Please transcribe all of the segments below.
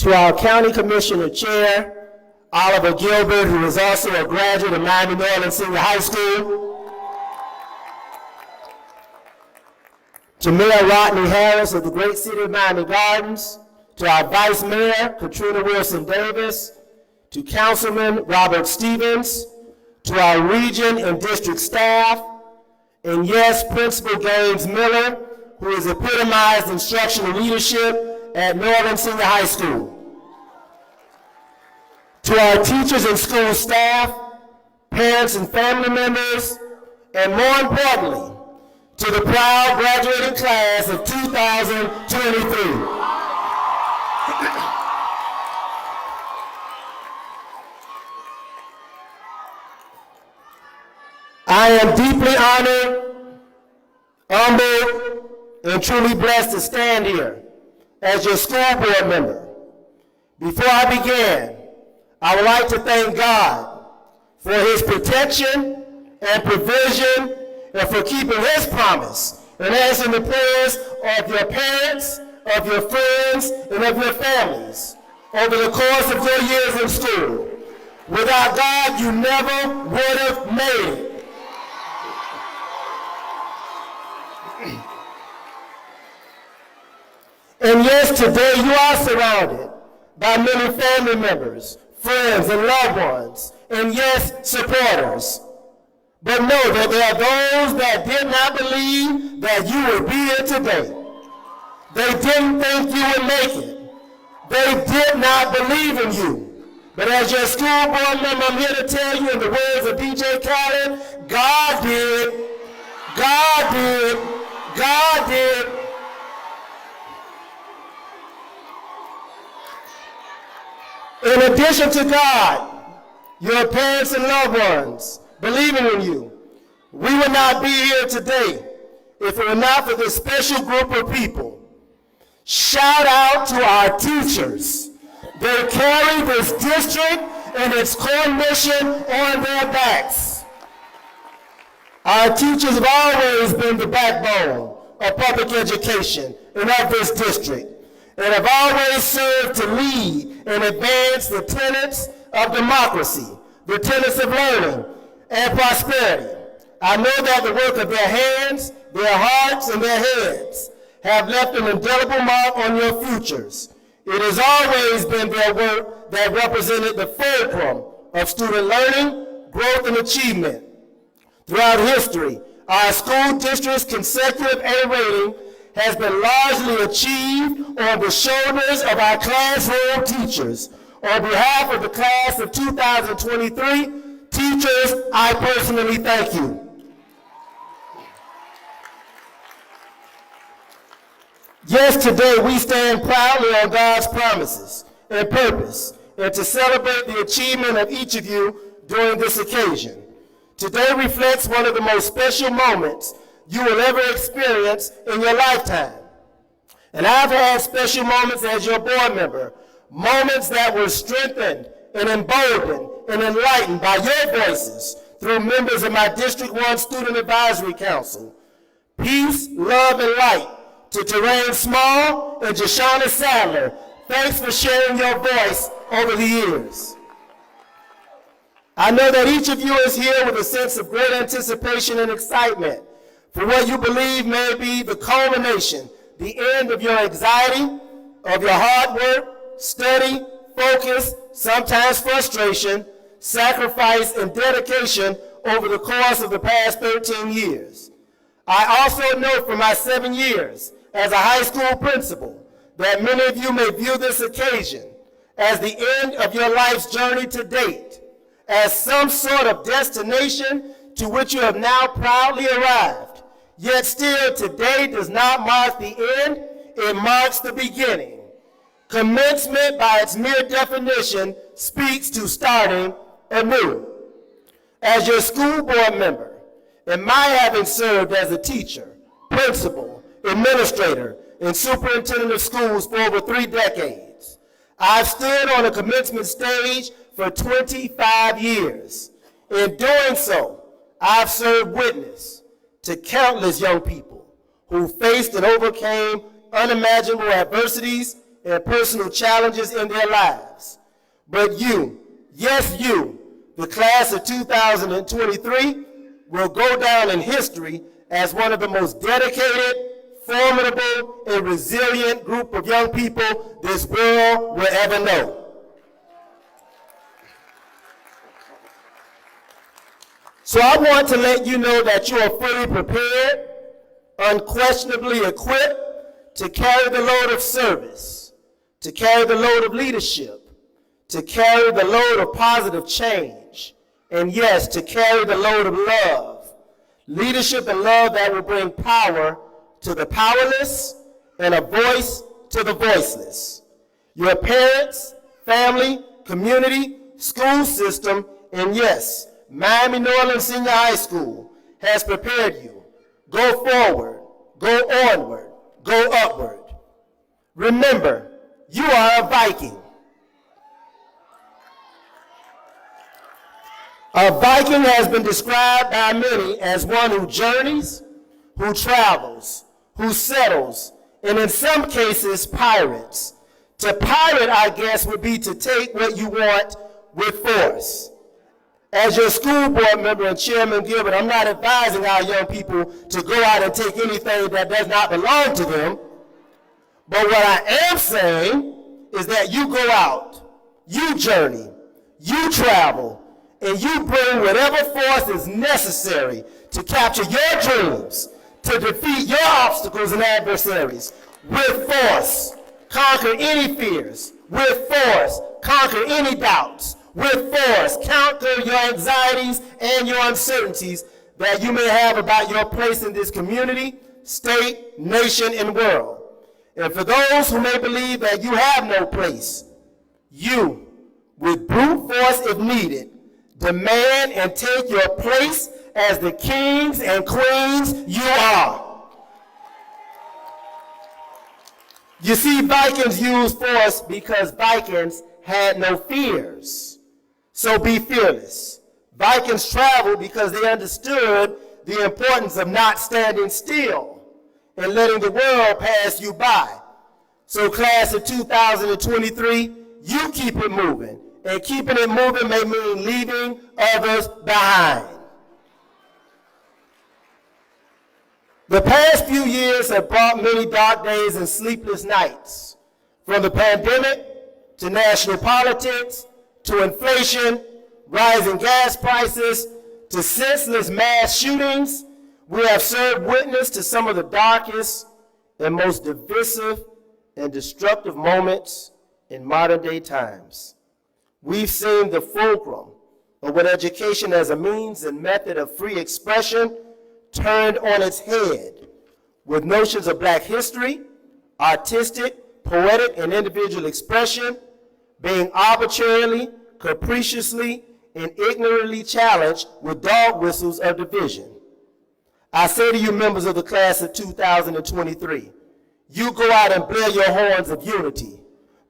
To our County Commissioner Chair, Oliver Gilbert, who is also a graduate of Miami Norland Senior High School. To Mayor Rodney Harris of the great city of Miami Gardens. To our Vice Mayor, Katrina Wilson Davis. To Councilman Robert Stevens. To our region and district staff. And yes, Principal Gaines Miller, who has epitomized instructional leadership at Norland Senior High School. To our teachers and school staff, parents and family members, and more importantly, to the proud graduating class of 2023. I am deeply honored, humbled, and truly blessed to stand here as your school board member. Before I begin, I would like to thank God for his protection and provision and for keeping his promise and answering the prayers of your parents, of your friends, and of your families over the course of your years in school. Without God, you never would have made it. And yes, today you are surrounded by many family members, friends, and loved ones, and yes, supporters. But know that there are those that did not believe that you would be here today. They didn't think you would make it. They did not believe in you. But as your school board member, I'm here to tell you in the words of DJ Khaled, God did, God did, God did. In addition to God, your parents and loved ones believing in you, we would not be here today if it were not for this special group of people. Shout out to our teachers. They carry this district and its core mission on their backs. Our teachers have always been the backbone of public education and of this district, and have always served to lead and advance the tenets of democracy, the tenets of learning and prosperity. I know that the work of their hands, their hearts, and their heads have left an indelible mark on your futures. It has always been their work that represented the fulcrum of student learning, growth, and achievement. Throughout history, our school district's consecutive A rating has been largely achieved on the shoulders of our classroom teachers. On behalf of the class of 2023, teachers, I personally thank you. Yes, today we stand proudly on God's promises and purpose, and to celebrate the achievement of each of you during this occasion. Today reflects one of the most special moments you will ever experience in your lifetime. And I've had special moments as your board member, moments that were strengthened and emboldened and enlightened by your voices through members of my District 1 Student Advisory Council. Peace, love, and light to Terrain Small and Jashana Sadler. Thanks for sharing your voice over the years. I know that each of you is here with a sense of great anticipation and excitement for what you believe may be the culmination, the end of your anxiety, of your hard work, study, focus, sometimes frustration, sacrifice, and dedication over the course of the past 13 years. I also know from my 7 years as a high school principal that many of you may view this occasion as the end of your life's journey to date, as some sort of destination to which you have now proudly arrived. Yet still, today does not mark the end, it marks the beginning. Commencement, by its mere definition, speaks to starting anew. As your school board member, and my having served as a teacher, principal, administrator, and superintendent of schools for over 3 decades, I've stood on a commencement stage for 25 years. In doing so, I've served witness to countless young people who faced and overcame unimaginable adversities and personal challenges in their lives. But you, yes you, the class of 2023, will go down in history as one of the most dedicated, formidable, and resilient group of young people this world will ever know. So I want to let you know that you are fully prepared, unquestionably equipped to carry the load of service, to carry the load of leadership, to carry the load of positive change, and yes, to carry the load of love. Leadership and love that will bring power to the powerless and a voice to the voiceless. Your parents, family, community, school system, and yes, Miami Norland Senior High School has prepared you. Go forward, go onward, go upward. Remember, you are a Viking. A Viking has been described by many as one who journeys, who travels, who settles, and in some cases, pirates. To pirate, I guess, would be to take what you want with force. As your school board member and Chairman Gilbert, I'm not advising our young people to go out and take anything that does not belong to them. But what I am saying is that you go out, you journey, you travel, and you bring whatever force is necessary to capture your dreams, to defeat your obstacles and adversaries. With force, conquer any fears. With force, conquer any doubts. With force, conquer your anxieties and your uncertainties that you may have about your place in this community, state, nation, and world. And for those who may believe that you have no place, you, with brute force if needed, demand and take your place as the kings and queens you are. You see, Vikings used force because Vikings had no fears. So be fearless. Vikings traveled because they understood the importance of not standing still and letting the world pass you by. So class of 2023, you keep it moving. And keeping it moving may mean leaving others behind. The past few years have brought many dark days and sleepless nights. From the pandemic to national politics, to inflation, rising gas prices, to senseless mass shootings, we have served witness to some of the darkest and most divisive and destructive moments in modern day times. We've seen the fulcrum of what education as a means and method of free expression turned on its head, with notions of Black history, artistic, poetic, and individual expression being arbitrarily, capriciously, and ignorantly challenged with dog whistles of division. I say to you, members of the class of 2023, you go out and blow your horns of unity,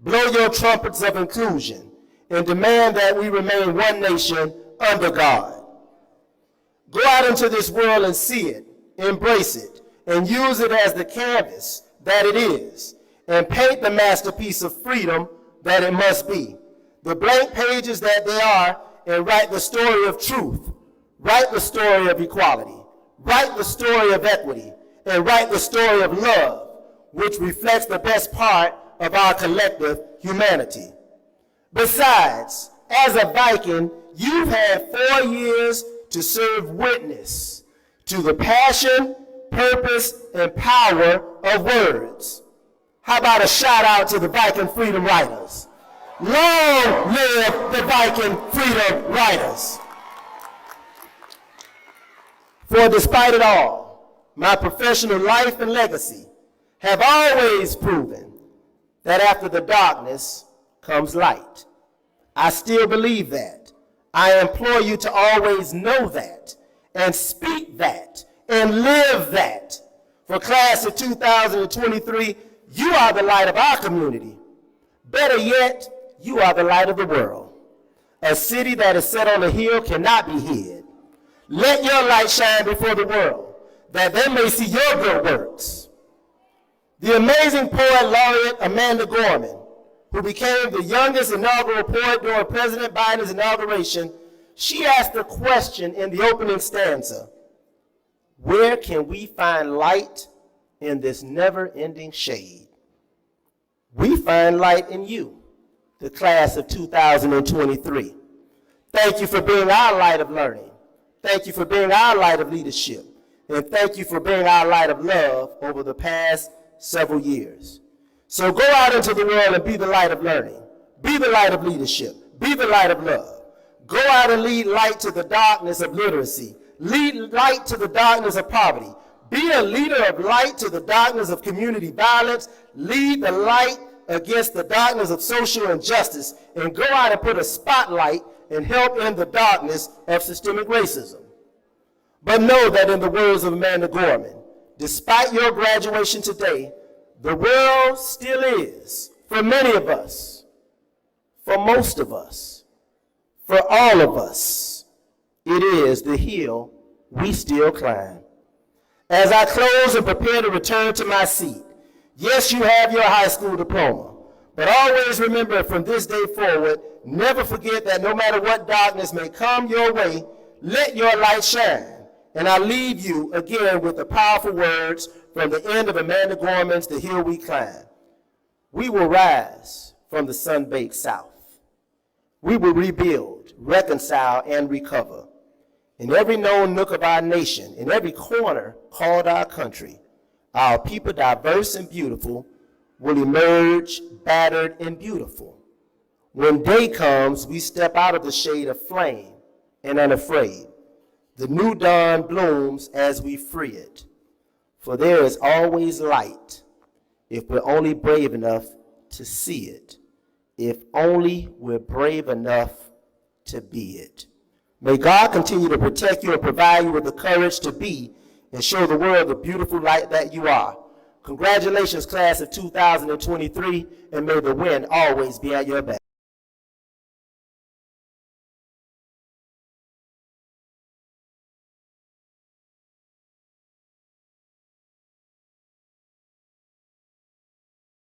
blow your trumpets of inclusion, and demand that we remain one nation under God. Go out into this world and see it, embrace it, and use it as the canvas that it is, and paint the masterpiece of freedom that it must be. The blank pages that they are, and write the story of truth, write the story of equality, write the story of equity, and write the story of love, which reflects the best part of our collective humanity. Besides, as a Viking, you've had 4 years to serve witness to the passion, purpose, and power of words. How about a shout out to the Viking Freedom Writers? Long live the Viking Freedom Writers. For despite it all, my professional life and legacy have always proven that after the darkness comes light. I still believe that. I implore you to always know that and speak that and live that. For class of 2023, you are the light of our community. Better yet, you are the light of the world. A city that is set on a hill cannot be hid. Let your light shine before the world, that they may see your good works The amazing poet laureate Amanda Gorman, who became the youngest inaugural poet during President Biden's inauguration, she asked the question in the opening stanza, where can we find light in this never-ending shade? We find light in you, the class of 2023. Thank you for being our light of learning. Thank you for being our light of leadership. And thank you for being our light of love over the past several years. So go out into the world and be the light of learning. Be the light of leadership. Be the light of love. Go out and lead light to the darkness of literacy. Lead light to the darkness of poverty. Be a leader of light to the darkness of community violence. Lead the light against the darkness of social injustice. And go out and put a spotlight and help in the darkness of systemic racism. But know that in the words of Amanda Gorman, despite your graduation today, the world still is, for many of us, for most of us, for all of us, it is the hill we still climb. As I close and prepare to return to my seat, yes, you have your high school diploma, but always remember from this day forward, never forget that no matter what darkness may come your way, let your light shine. And I leave you again with the powerful words from the end of Amanda Gorman's The Hill We Climb. We will rise from the sun-baked south. We will rebuild, reconcile, and recover. In every known nook of our nation, in every corner called our country, our people, diverse and beautiful, will emerge battered and beautiful. When day comes, we step out of the shade of flame and unafraid. The new dawn blooms as we free it. For there is always light if we're only brave enough to see it. If only we're brave enough to be it. May God continue to protect you and provide you with the courage to be and show the world the beautiful light that you are. Congratulations, class of 2023, and may the wind always be at your back.